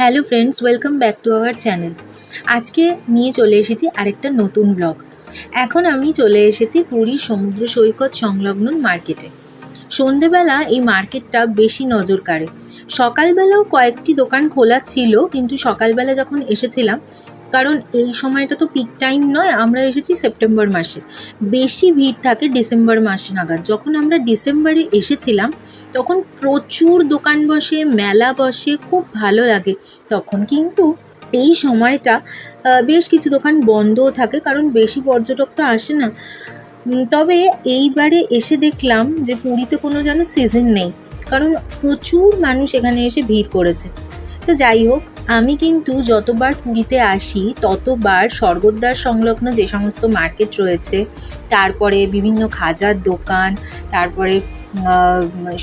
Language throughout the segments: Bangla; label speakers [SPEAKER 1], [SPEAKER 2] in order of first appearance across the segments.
[SPEAKER 1] Hello friends, welcome back to our channel. আজকে নিয়ে চলে এসেছি আরেকটা নতুন ব্লগ। এখন আমি চলে এসেছি পুরীর সমুদ্র সৈকত সংলগ্ন মার্কেটে। সন্ধেবেলা এই মার্কেটটা বেশি নজর কাড়ে। সকালবেলাও কয়েকটি দোকান খোলা ছিল, কিন্তু সকালবেলা যখন এসেছিলাম, কারণ এই সময়টা তো পিক টাইম নয়, আমরা এসেছি সেপ্টেম্বর মাসে, বেশি ভিড় থাকে ডিসেম্বর মাসে নাগাদ। যখন আমরা ডিসেম্বরে এসেছিলাম তখন প্রচুর দোকান বসে, মেলা বসে, খুব ভালো লাগে তখন। কিন্তু এই সময়টা বেশ কিছু দোকান বন্ধও থাকে, কারণ বেশি পর্যটক তো আসে না। তবে এইবারে এসে দেখলাম যে পুরীতে কোনো যেন সিজন নেই, কারণ প্রচুর মানুষ এখানে এসে ভিড় করেছে। তো যাই হোক, আমি কিন্তু যতবার পুরীতে আসি ততবার স্বর্গদ্বার সংলগ্ন যে সমস্ত মার্কেট রয়েছে, তারপরে বিভিন্ন খাজার দোকান, তারপরে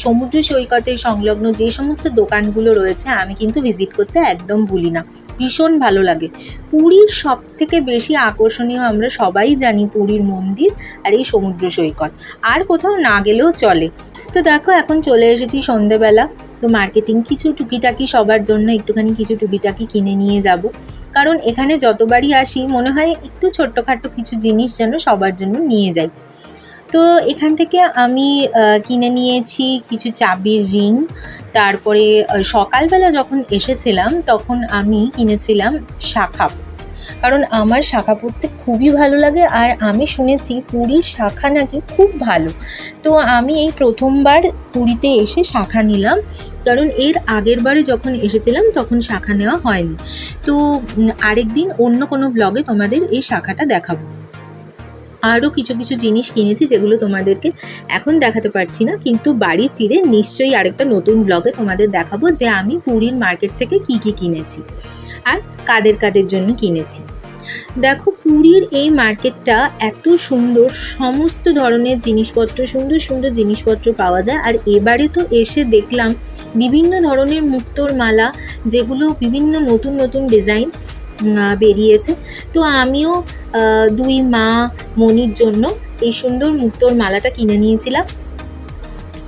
[SPEAKER 1] সমুদ্র সৈকতের সংলগ্ন যে সমস্ত দোকানগুলো রয়েছে, আমি কিন্তু ভিজিট করতে একদম ভুলি না। ভীষণ ভালো লাগে। পুরীর সব থেকে বেশি আকর্ষণীয় আমরা সবাই জানি পুরীর মন্দির আর এই সমুদ্র সৈকত, আর কোথাও না গেলেও চলে। তো দেখো, এখন চলে এসেছি সন্ধেবেলা। তো মার্কেটিং কিছু টুকিটাকি সবার জন্য একটুখানি কিছু টুকিটাকি কিনে নিয়ে যাব, কারণ এখানে যতবারই আসি মনে হয় একটু ছোট্টখাট্টো কিছু জিনিস যেন সবার জন্য নিয়ে যাই। তো এখান থেকে আমি কিনে নিয়েছি কিছু চাবির রিং। তারপরে সকালবেলা যখন এসেছিলাম তখন আমি কিনেছিলাম শাঁখা, কারণ আমার শাঁখা পরতে খুবই ভালো লাগে, আর আমি শুনেছি পুরীর শাঁখা নাকি খুব ভালো। তো আমি এই প্রথমবার পুরীতে এসে শাঁখা নিলাম, কারণ এর আগের বারে যখন এসেছিলাম তখন শাঁখা নেওয়া হয়নি। তো আরেকদিন অন্য কোনো ব্লগে তোমাদের এই শাঁখাটা দেখাবো। আরও কিছু কিছু জিনিস কিনেছি যেগুলো তোমাদেরকে এখন দেখাতে পারছি না, কিন্তু বাড়ি ফিরে নিশ্চয়ই আরেকটা নতুন ব্লগে তোমাদের দেখাবো যে আমি পুরীর মার্কেট থেকে কি কি কিনেছি আর কাদের কাদের জন্য কিনেছি। দেখো, পুরীর এই মার্কেটটা এত সুন্দর, সমস্ত ধরনের জিনিসপত্র, সুন্দর সুন্দর জিনিসপত্র পাওয়া যায়। আর এবারে তো এসে দেখলাম বিভিন্ন ধরনের মুক্তোর মালা, যেগুলো বিভিন্ন নতুন নতুন ডিজাইন বেরিয়েছে। তো আমিও দুই মা মনির জন্য এই সুন্দর মুক্তোর মালাটা কিনে নিয়েছিলাম।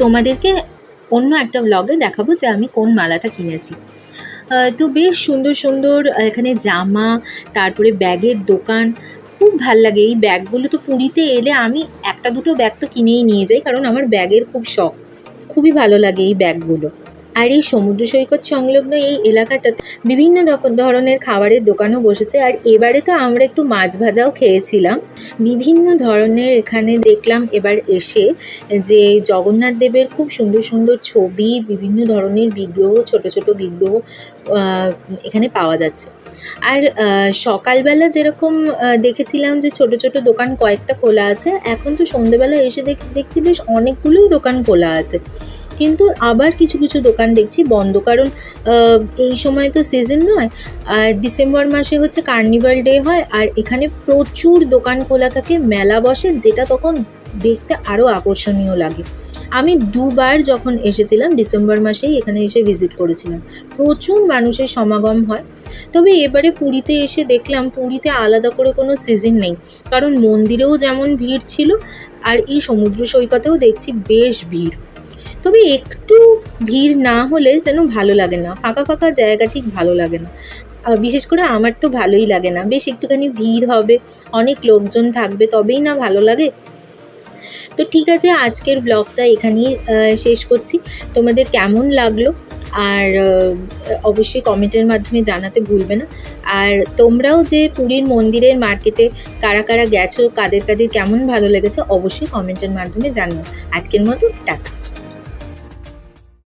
[SPEAKER 1] তোমাদেরকে অন্য একটা ব্লগে দেখাবো যে আমি কোন মালাটা কিনেছি। তো বেশ সুন্দর সুন্দর এখানে জামা, তারপরে ব্যাগের দোকান, খুব ভাল লাগে। এই ব্যাগগুলো তো পুরীতে এলে আমি একটা দুটো ব্যাগ তো কিনেই নিয়ে যাই, কারণ আমার ব্যাগের খুব শখ। খুবই ভালো লাগে এই ব্যাগগুলো। আর এই সমুদ্র সৈকত সংলগ্ন এই এলাকাটাতে বিভিন্ন ধরনের খাবারের দোকানও বসেছে। আর এবারে তো আমরা একটু মাছ ভাজাও খেয়েছিলাম। বিভিন্ন ধরনের এখানে দেখলাম এবার এসে যে জগন্নাথ দেবের খুব সুন্দর সুন্দর ছবি, বিভিন্ন ধরনের বিগ্রহ, ছোট ছোট বিগ্রহ এখানে পাওয়া যাচ্ছে। আর সকালবেলা যেরকম দেখেছিলাম যে ছোট ছোট দোকান কয়েকটা খোলা আছে, এখন তো সন্ধ্যেবেলা এসে দেখছি বেশ অনেকগুলোই দোকান খোলা আছে, কিন্তু আবার কিছু কিছু দোকান দেখছি বন্ধ, কারণ এই সময় তো সিজন নয়। ডিসেম্বর মাসে হচ্ছে কার্নিভাল ডে হয়, আর এখানে প্রচুর দোকান খোলা থাকে, মেলা বসে, যেটা তখন দেখতে আরও আকর্ষণীয় লাগে। আমি দুবার যখন এসেছিলাম ডিসেম্বর মাসেই এখানে এসে ভিজিট করেছিলাম। প্রচুর মানুষের সমাগম হয়। তবে এবারে পুরীতে এসে দেখলাম পুরীতে আলাদা করে কোনো সিজন নেই, কারণ মন্দিরেও যেমন ভিড় ছিল, আর এই সমুদ্র সৈকতেও দেখছি বেশ ভিড়। তবে একটু ভিড় না হলে যেন ভালো লাগে না, ফাঁকা ফাঁকা জায়গা ঠিক ভালো লাগে না। বিশেষ করে আমার তো ভালোই লাগে না, বেশ একটুখানি ভিড় হবে, অনেক লোকজন থাকবে, তবেই না ভালো লাগে। তো ঠিক আছে, আজকের ব্লগটা এখানেই শেষ করছি। তোমাদের কেমন লাগলো আর অবশ্যই কমেন্টের মাধ্যমে জানাতে ভুলবে না। আর তোমরাও যে পুরীর মন্দিরের মার্কেটে কারা কারা গেছো, কাদের কাদের কেমন ভালো লেগেছে, অবশ্যই কমেন্টের মাধ্যমে জানিও। আজকের মতো টাটা।